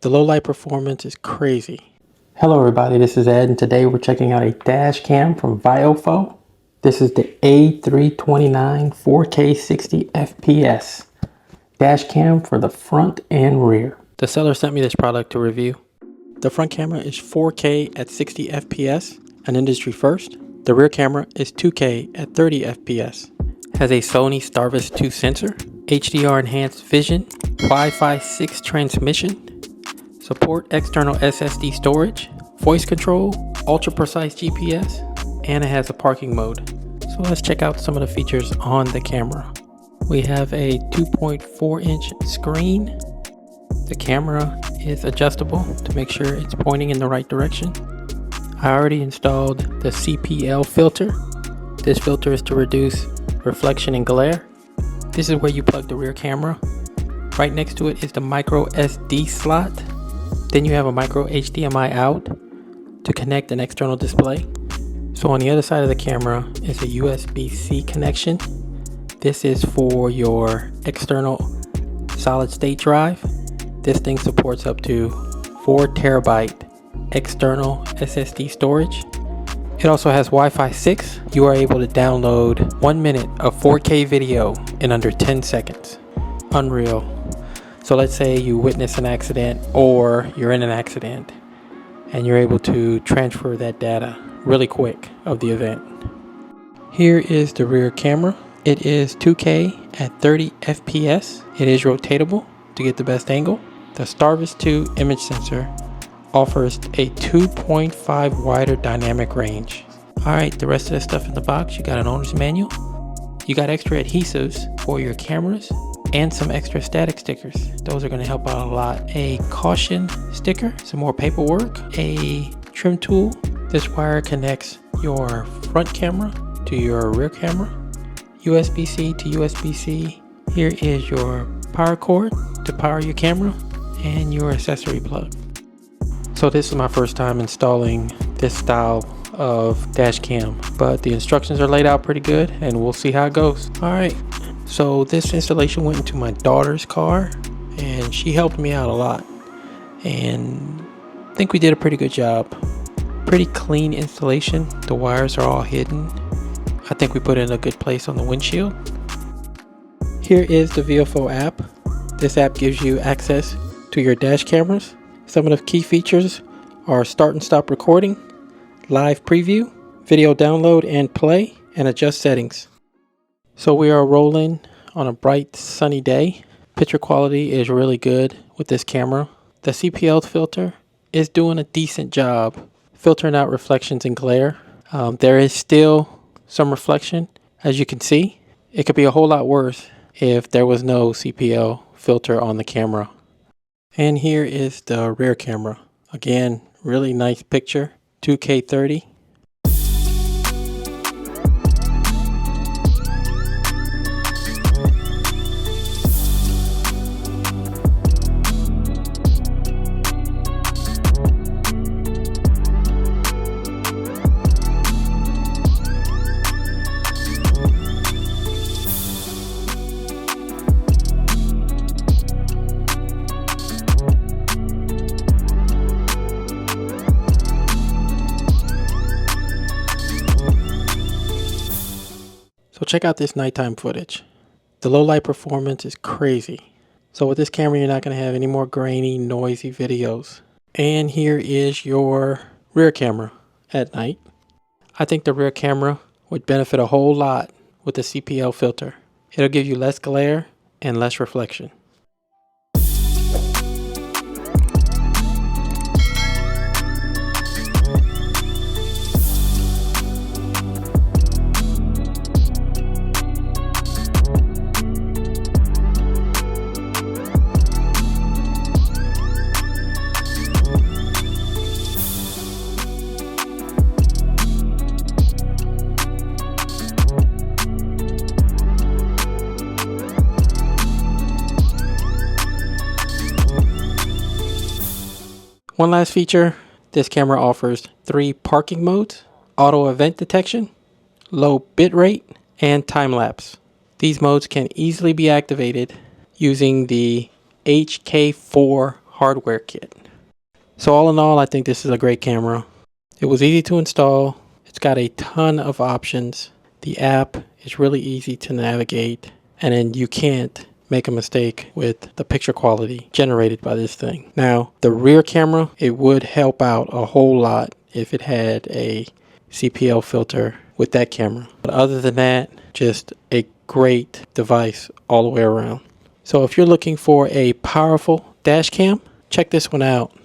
The low light performance is crazy. Hello everybody, this is Ed, and today we're checking out a dash cam from VIOFO. This is the A329 4K 60 FPS dash cam for the front and rear. The seller sent me this product to review. The front camera is 4K at 60 FPS, an industry first. The rear camera is 2K at 30 FPS. Has a Sony Starvis 2 sensor, HDR enhanced vision, Wi-Fi 6 transmission, support external SSD storage, voice control, ultra precise GPS, and it has a parking mode. So let's check out some of the features on the camera. We have a 2.4 inch screen. The camera is adjustable to make sure it's pointing in the right direction. I already installed the CPL filter. This filter is to reduce reflection and glare. This is where you plug the rear camera. Right next to it is the micro SD slot. Then you have a micro HDMI out to connect an external display. So on the other side of the camera is a USB-C connection. This is for your external solid state drive. This thing supports up to 4 terabyte external SSD storage. It also has Wi-Fi 6. You are able to download 1 minute of 4K video in under 10 seconds. Unreal. So let's say you witness an accident or you're in an accident and you're able to transfer that data really quick of the event. Here is the rear camera. It is 2K at 30 FPS. It is rotatable to get the best angle. The Starvis 2 image sensor offers a 2.5 wider dynamic range. Alright, the rest of the stuff in the box, you got an owner's manual. You got extra adhesives for your cameras and some extra static stickers. Those are going to help out a lot. A caution sticker, some more paperwork, a trim tool. This wire connects your front camera to your rear camera. USB-C to USB-C. Here is your power cord to power your camera and your accessory plug. So this is my first time installing this style of dash cam, but the instructions are laid out pretty good and we'll see how it goes. All right. So this installation went into my daughter's car and she helped me out a lot, and I think we did a pretty good job. Pretty clean installation. The wires are all hidden. I think we put it in a good place on the windshield. Here is the VIOFO app. This app gives you access to your dash cameras. Some of the key features are start and stop recording, live preview, video download and play, and adjust settings. So we are rolling on a bright sunny day. Picture quality is really good with this camera. The CPL filter is doing a decent job filtering out reflections and glare. There is still some reflection, as you can see. It could be a whole lot worse if there was no CPL filter on the camera. And here is the rear camera. Again, really nice picture, 2K 30. So check out this nighttime footage. The low light performance is crazy. So with this camera, you're not going to have any more grainy, noisy videos. And here is your rear camera at night. I think the rear camera would benefit a whole lot with the CPL filter. It'll give you less glare and less reflection. One last feature, this camera offers 3 parking modes: auto event detection, low bitrate, and time lapse. These modes can easily be activated using the HK4 hardware kit. So all in all, I think this is a great camera. It was easy to install. It's got a ton of options. The app is really easy to navigate, and then you can't make a mistake with the picture quality generated by this thing. Now, the rear camera, it would help out a whole lot if it had a CPL filter with that camera. But other than that, just a great device all the way around. So if you're looking for a powerful dash cam, check this one out.